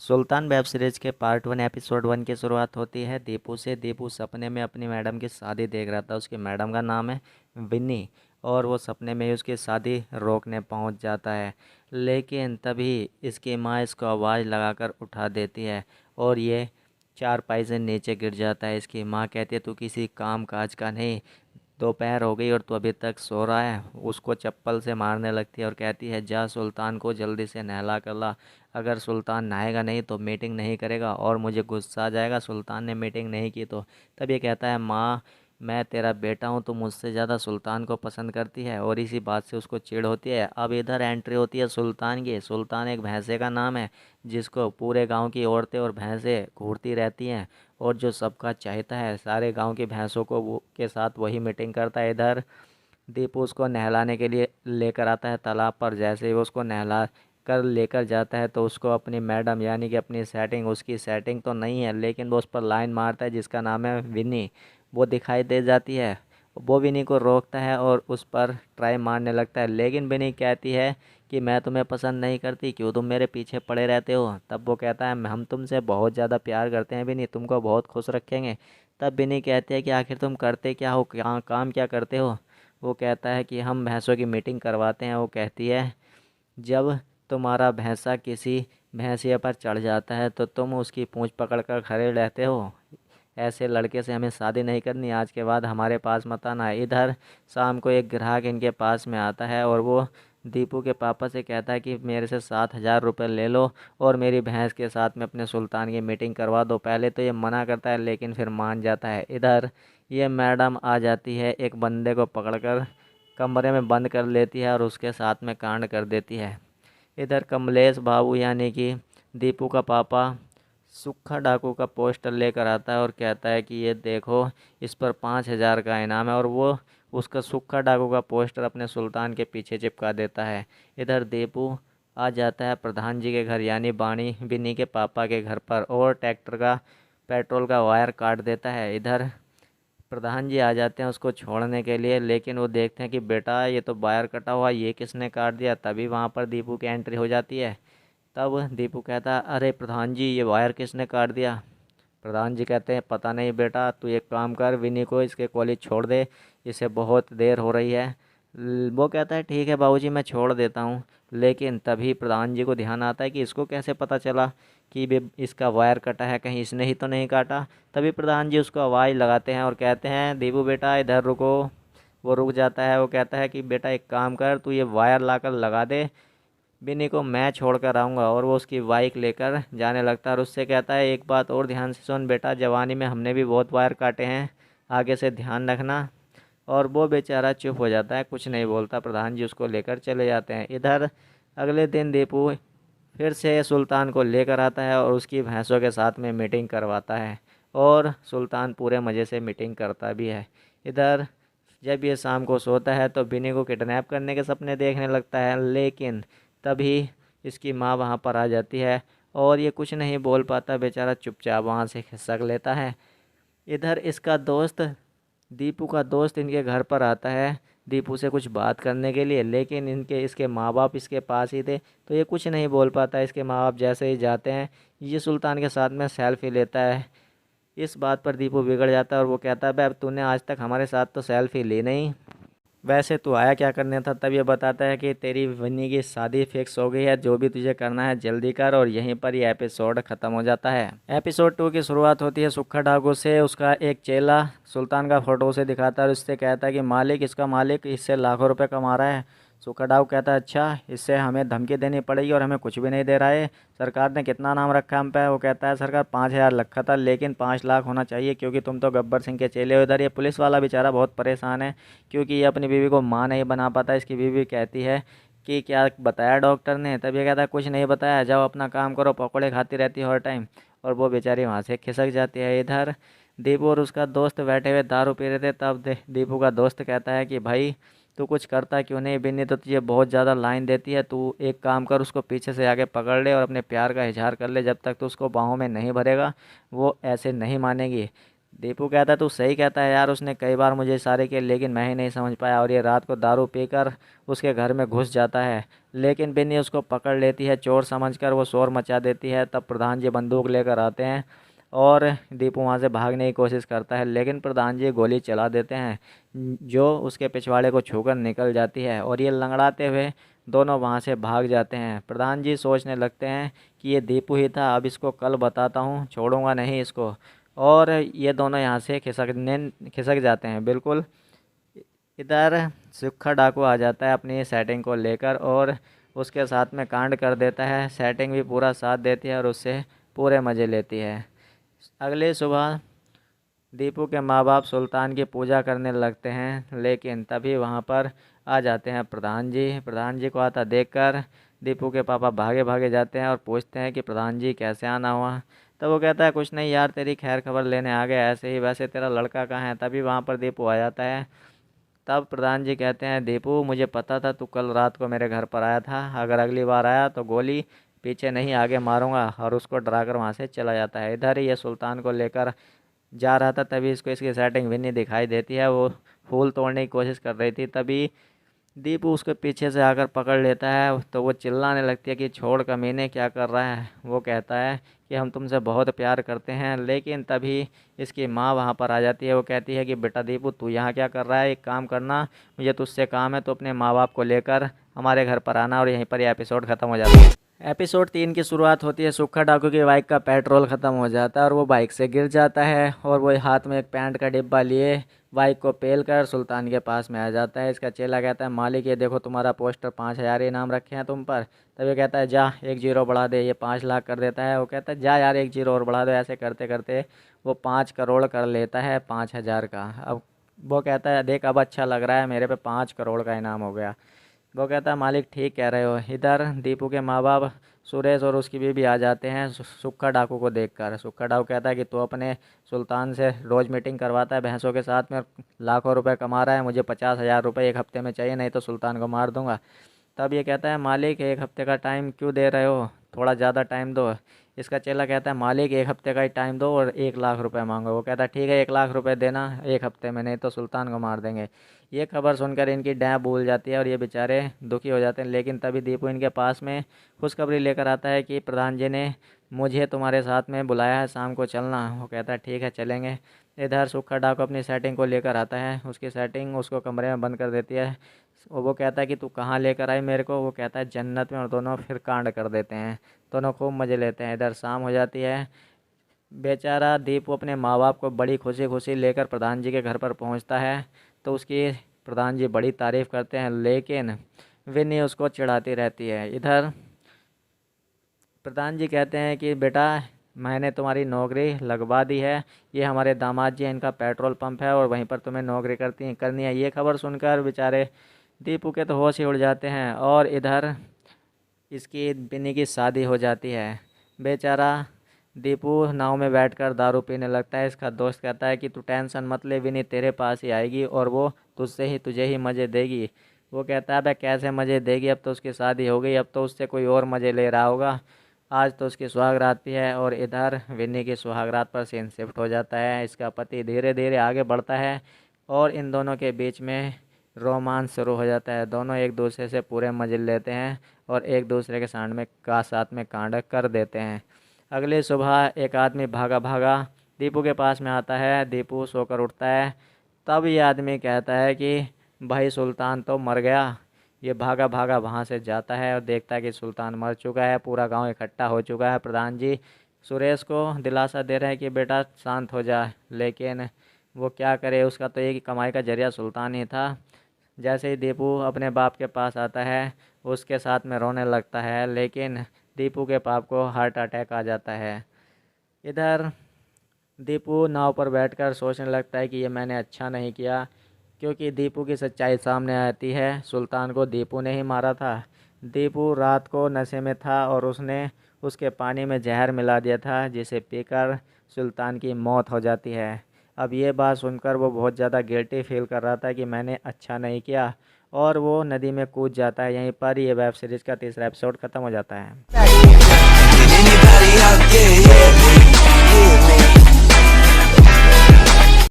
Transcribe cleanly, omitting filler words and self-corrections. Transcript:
सुल्तान web series के part 1 episode 1 की शुरुआत होती है दीपू से। दीपू सपने में अपनी मैडम की शादी देख रहा था। उसकी मैडम का नाम है विन्नी और वो सपने में ही उसकी शादी रोकने पहुंच जाता है। लेकिन तभी इसकी माँ इसको आवाज़ लगाकर उठा देती है और ये चारपाई से नीचे गिर जाता है। इसकी माँ कहती है तू किसी काम काज का नहीं, दोपहर हो गई और तू अभी तक सो रहा है। उसको चप्पल से मारने लगती है और कहती है जा सुल्तान को जल्दी से नहला कर ला। अगर सुल्तान नहाएगा नहीं तो मीटिंग नहीं करेगा और मुझे गुस्सा आ जाएगा सुल्तान ने मीटिंग नहीं की तो। तब ये कहता है माँ मैं तेरा बेटा हूँ तो मुझसे ज़्यादा सुल्तान को पसंद करती है और इसी बात से उसको चिढ़ होती है। अब इधर एंट्री होती है सुल्तान की। सुल्तान एक भैंसे का नाम है जिसको पूरे गांव की औरतें और भैंसें घूरती रहती हैं और जो सबका चाहता है सारे गांव की भैंसों को वो के साथ वही मीटिंग करता है। इधर दीपू उसको नहलाने के लिए लेकर आता है तालाब पर। जैसे ही वो उसको नहला कर लेकर जाता है तो उसको अपनी मैडम यानी कि अपनी सेटिंग, उसकी सेटिंग तो नहीं है लेकिन वो उस पर लाइन मारता है जिसका नाम है विनी, वो दिखाई दे जाती है। वो विनी को रोकता है और उस पर ट्राई मारने लगता है लेकिन विनी कहती है कि मैं तुम्हें पसंद नहीं करती, क्यों तुम मेरे पीछे पड़े रहते हो। तब वो कहता है हम तुमसे बहुत ज़्यादा प्यार करते हैं विनी, तुमको बहुत खुश रखेंगे। तब विनी कहते हैं कि आखिर तुम करते क्या हो, क्या काम क्या करते हो। वो कहता है कि हम भैंसों की मीटिंग करवाते हैं। वो कहती है जब तुम्हारा भैंसा किसी भैंसिया पर चढ़ जाता है तो तुम उसकी पूंछ पकड़ कर खड़े रहते हो। ऐसे लड़के से हमें शादी नहीं करनी, आज के बाद हमारे पास मत आना। इधर शाम को एक ग्राहक इनके पास में आता है और वो दीपू के पापा से कहता है कि मेरे से 7,000 रुपये ले लो और मेरी भैंस के साथ में अपने सुल्तान की मीटिंग करवा दो। पहले तो ये मना करता है लेकिन फिर मान जाता है। इधर ये मैडम आ जाती है, एक बंदे को पकड़कर कमरे में बंद कर लेती है और उसके साथ में कांड कर देती है। इधर कमलेश बाबू यानी कि दीपू का पापा सुक्खा डाकू का पोस्टर लेकर आता है और कहता है कि ये देखो इस पर 5,000 का इनाम है और वो उसका सुक्खा डाकू का पोस्टर अपने सुल्तान के पीछे चिपका देता है। इधर दीपू आ जाता है प्रधान जी के घर यानी बाणी बिन्नी के पापा के घर पर और ट्रैक्टर का पेट्रोल का वायर काट देता है। इधर प्रधान जी आ जाते हैं उसको छोड़ने के लिए लेकिन वो देखते हैं कि बेटा ये तो वायर कटा हुआ, ये किसने काट दिया। तभी वहाँ पर दीपू की एंट्री हो जाती है। तब दीपू कहता है अरे प्रधान जी ये वायर किसने काट दिया। प्रधान जी कहते हैं पता नहीं बेटा, तू एक काम कर विनी को इसके कॉलेज छोड़ दे, इसे बहुत देर हो रही है। वो कहता है ठीक है बाबूजी मैं छोड़ देता हूँ। लेकिन तभी प्रधान जी को ध्यान आता है कि इसको कैसे पता चला कि इसका वायर कटा है, कहीं इसने ही तो नहीं काटा। तभी प्रधान जी उसको आवाज़ लगाते हैं और कहते हैं दीपू बेटा इधर रुको। वो रुक जाता है। वो कहता है कि बेटा एक काम कर, तू ये वायर लाकर लगा दे, बिन्नी को मैं छोड़ कर आऊँगा। और वो उसकी बाइक लेकर जाने लगता है और उससे कहता है एक बात और ध्यान से सुन बेटा, जवानी में हमने भी बहुत वायर काटे हैं, आगे से ध्यान रखना। और वो बेचारा चुप हो जाता है, कुछ नहीं बोलता। प्रधान जी उसको लेकर चले जाते हैं। इधर अगले दिन दीपू फिर से सुल्तान को लेकर आता है और उसकी भैंसों के साथ में मीटिंग करवाता है और सुल्तान पूरे मज़े से मीटिंग करता भी है। इधर जब ये शाम को सोता है तो बिन्नी को किडनैप करने के सपने देखने लगता है लेकिन तभी इसकी माँ वहाँ पर आ जाती है और ये कुछ नहीं बोल पाता, बेचारा चुपचाप वहाँ से खिसक लेता है। इधर इसका दोस्त, दीपू का दोस्त इनके घर पर आता है दीपू से कुछ बात करने के लिए लेकिन इसके माँ बाप इसके पास ही थे तो ये कुछ नहीं बोल पाता। इसके माँ बाप जैसे ही जाते हैं ये सुल्तान के साथ में सेल्फी लेता है। इस बात पर दीपू बिगड़ जाता है और वो कहता है बे अब तूने आज तक हमारे साथ तो सेल्फी ली नहीं, वैसे तू आया क्या करने था। तब ये बताता है कि तेरी वन्नी की शादी फिक्स हो गई है, जो भी तुझे करना है जल्दी कर। और यहीं पर ये एपिसोड ख़त्म हो जाता है। एपिसोड 2 की शुरुआत होती है सुक्खा डाकू से। उसका एक चेला सुल्तान का फ़ोटो उसे दिखाता है और उससे कहता है कि मालिक, इसका मालिक इससे लाखों रुपए कमा रहा है। सुक्खा डाकू कहता है अच्छा, इससे हमें धमकी देनी पड़ेगी और हमें कुछ भी नहीं दे रहा है, सरकार ने कितना नाम रखा है हम पे। वो कहता है सरकार 5,000 रखा था लेकिन 5 लाख होना चाहिए क्योंकि तुम तो गब्बर सिंह के चेले हो। इधर ये पुलिस वाला बेचारा बहुत परेशान है क्योंकि ये अपनी बीवी को माँ नहीं बना पाता। इसकी बीवी कहती है कि क्या बताया डॉक्टर ने। तब ये कहता है कुछ नहीं बताया, जाओ अपना काम करो, पकौड़े खाती रहती है हर टाइम। और वो बेचारी वहाँ से खिसक जाती है। इधर दीपू और उसका दोस्त बैठे हुए दारू पी रहे थे। तब दीपू का दोस्त कहता है कि भाई तू कुछ करता क्यों नहीं, बिन्नी तो तुझे बहुत ज़्यादा लाइन देती है, तू एक काम कर उसको पीछे से आके पकड़ ले और अपने प्यार का इजहार कर ले, जब तक तो उसको बाहों में नहीं भरेगा वो ऐसे नहीं मानेगी। दीपू कहता है तू सही कहता है यार, उसने कई बार मुझे इशारे किए लेकिन मैं ही नहीं समझ पाया, और ये रात को दारू पीकर उसके घर में घुस जाता है। लेकिन बिन्नी उसको पकड़ लेती है, चोर समझकर वो शोर मचा देती है। तब प्रधान जी बंदूक लेकर आते हैं और दीपू वहाँ से भागने की कोशिश करता है, लेकिन प्रधान जी गोली चला देते हैं जो उसके पिछवाड़े को छूकर निकल जाती है, और ये लंगड़ाते हुए दोनों वहाँ से भाग जाते हैं। प्रधान जी सोचने लगते हैं कि ये दीपू ही था, अब इसको कल बताता हूँ, छोड़ूंगा नहीं इसको। और ये दोनों यहाँ से खिसक जाते हैं बिल्कुल। इधर सुक्खा डाकू आ जाता है अपनी सेटिंग को लेकर और उसके साथ में कांड कर देता है। सेटिंग भी पूरा साथ देती है और उससे पूरे मज़े लेती है। अगली सुबह दीपू के माँ बाप सुल्तान की पूजा करने लगते हैं, लेकिन तभी वहाँ पर आ जाते हैं प्रधान जी। प्रधान जी को आता देखकर दीपू के पापा भागे भागे जाते हैं और पूछते हैं कि प्रधान जी कैसे आना हुआ। तब वो कहता है कुछ नहीं यार, तेरी खैर खबर लेने आ गया ऐसे ही, वैसे तेरा लड़का कहाँ है। तभी वहाँ पर दीपू आ जाता है। तब प्रधान जी कहते हैं दीपू मुझे पता था तू कल रात को मेरे घर पर आया था, अगर अगली बार आया तो गोली पीछे नहीं आगे मारूंगा, और उसको डराकर वहाँ से चला जाता है। इधर ही ये सुल्तान को लेकर जा रहा था, तभी इसको इसकी सेटिंग विन्नी दिखाई देती है। वो फूल तोड़ने की कोशिश कर रही थी, तभी दीपू उसके पीछे से आकर पकड़ लेता है। तो वो चिल्लाने लगती है कि छोड़ कमीने क्या कर रहा है। वो कहता है कि हम तुमसे बहुत प्यार करते हैं, लेकिन तभी इसकी माँ वहाँ पर आ जाती है। वो कहती है कि बेटा दीपू तू यहाँ क्या कर रहा है, एक काम करना, मुझे तुझसे काम है, तो अपने माँ बाप को लेकर हमारे घर पर आना। और यहीं पर यह एपिसोड ख़त्म हो जाता है। एपिसोड 3 की शुरुआत होती है, सुक्खा डाकू की बाइक का पेट्रोल ख़त्म हो जाता है और वो बाइक से गिर जाता है, और वो हाथ में एक पैंट का डिब्बा लिए बाइक को पेल कर सुल्तान के पास में आ जाता है। इसका चेला कहता है मालिक ये देखो तुम्हारा पोस्टर 5,000 इनाम रखे हैं तुम पर। तब ये कहता है जा 1 जीरो बढ़ा दे, ये 5 लाख कर देता है। वो कहता है जा यार 1 जीरो और बढ़ा दो। ऐसे करते करते वो 5 करोड़ कर लेता है 5,000 का। अब वो कहता है देख अब अच्छा लग रहा है, मेरे पे 5 करोड़ का इनाम हो गया। वो कहता है मालिक ठीक कह रहे हो। इधर दीपू के माँ बाप सुरेश और उसकी बीवी आ जाते हैं सुक्खा डाकू को देखकर। सुक्खा डाकू कहता है कि तू अपने सुल्तान से रोज़ मीटिंग करवाता है भैंसों के साथ में, लाखों रुपए कमा रहा है, मुझे 50,000 रुपये एक हफ्ते में चाहिए, नहीं तो सुल्तान को मार दूंगा। तब ये कहता है मालिक 1 हफ्ते का टाइम क्यों दे रहे हो, थोड़ा ज़्यादा टाइम दो। इसका चेला कहता है मालिक 1 हफ्ते का ही टाइम दो और 1 लाख रुपए मांगो। वो कहता है ठीक है 1 लाख रुपए देना 1 हफ्ते में, नहीं तो सुल्तान को मार देंगे। ये खबर सुनकर इनकी डैं भूल जाती है और ये बेचारे दुखी हो जाते हैं। लेकिन तभी दीपू इनके पास में खुशखबरी लेकर आता है कि प्रधान जी ने मुझे तुम्हारे साथ में बुलाया है, शाम को चलना। वो कहता है ठीक है चलेंगे। इधर सुक्खा डाकू अपनी सेटिंग को लेकर आता है, उसकी सेटिंग उसको कमरे में बंद कर देती है। वो कहता है कि तू कहाँ लेकर आई मेरे को। वो कहता है जन्नत में, और दोनों फिर कांड कर देते हैं। दोनों खूब मज़े लेते हैं। इधर शाम हो जाती है। बेचारा दीपू अपने माँ बाप को बड़ी खुशी खुशी लेकर प्रधान जी के घर पर पहुंचता है, तो उसकी प्रधान जी बड़ी तारीफ़ करते हैं, लेकिन विन्नी उसको चिढ़ाती रहती है। इधर प्रधान जी कहते हैं कि बेटा मैंने तुम्हारी नौकरी लगवा दी है, ये हमारे दामाद जी हैं, इनका पेट्रोल पंप है और वहीं पर तुम्हें नौकरी करनी है। ये खबर सुनकर बेचारे दीपू के तो होश ही उड़ जाते हैं। और इधर इसकी बिन्नी की शादी हो जाती है। बेचारा दीपू नाव में बैठकर दारू पीने लगता है। इसका दोस्त कहता है कि तू टेंशन मत ले, विनी तेरे पास ही आएगी और वो तुझे ही मज़े देगी। वो कहता है अबे कैसे मज़े देगी, अब तो उसकी शादी हो गई, अब तो उससे कोई और मज़े ले रहा होगा। आज तो उसकी सुहागरात भी है। और इधर विन्नी की सुहागरात पर सीन शिफ्ट हो जाता है। इसका पति धीरे धीरे आगे बढ़ता है और इन दोनों के बीच में रोमांस शुरू हो जाता है। दोनों एक दूसरे से पूरे मज़े लेते हैं और एक दूसरे के साथ में कांड कर देते हैं। अगली सुबह एक आदमी भागा भागा दीपू के पास में आता है। दीपू सोकर उठता है। तब ये आदमी कहता है कि भाई सुल्तान तो मर गया। ये भागा भागा वहाँ से जाता है और देखता है कि सुल्तान मर चुका है, पूरा गांव इकट्ठा हो चुका है। प्रधान जी सुरेश को दिलासा दे रहे हैं कि बेटा शांत हो जा, लेकिन वो क्या करे, उसका तो एक कमाई का जरिया सुल्तान ही था। जैसे ही दीपू अपने बाप के पास आता है उसके साथ में रोने लगता है, लेकिन दीपू के बाप को हार्ट अटैक आ जाता है। इधर दीपू नाव पर बैठकर सोचने लगता है कि ये मैंने अच्छा नहीं किया, क्योंकि दीपू की सच्चाई सामने आती है। सुल्तान को दीपू ने ही मारा था। दीपू रात को नशे में था और उसने उसके पानी में जहर मिला दिया था, जिसे पीकर सुल्तान की मौत हो जाती है। अब ये बात सुनकर वो बहुत ज़्यादा गिल्टी फील कर रहा था कि मैंने अच्छा नहीं किया, और वो नदी में कूद जाता है। यहीं पर ये वेब सीरीज़ का तीसरा एपिसोड ख़त्म हो जाता है।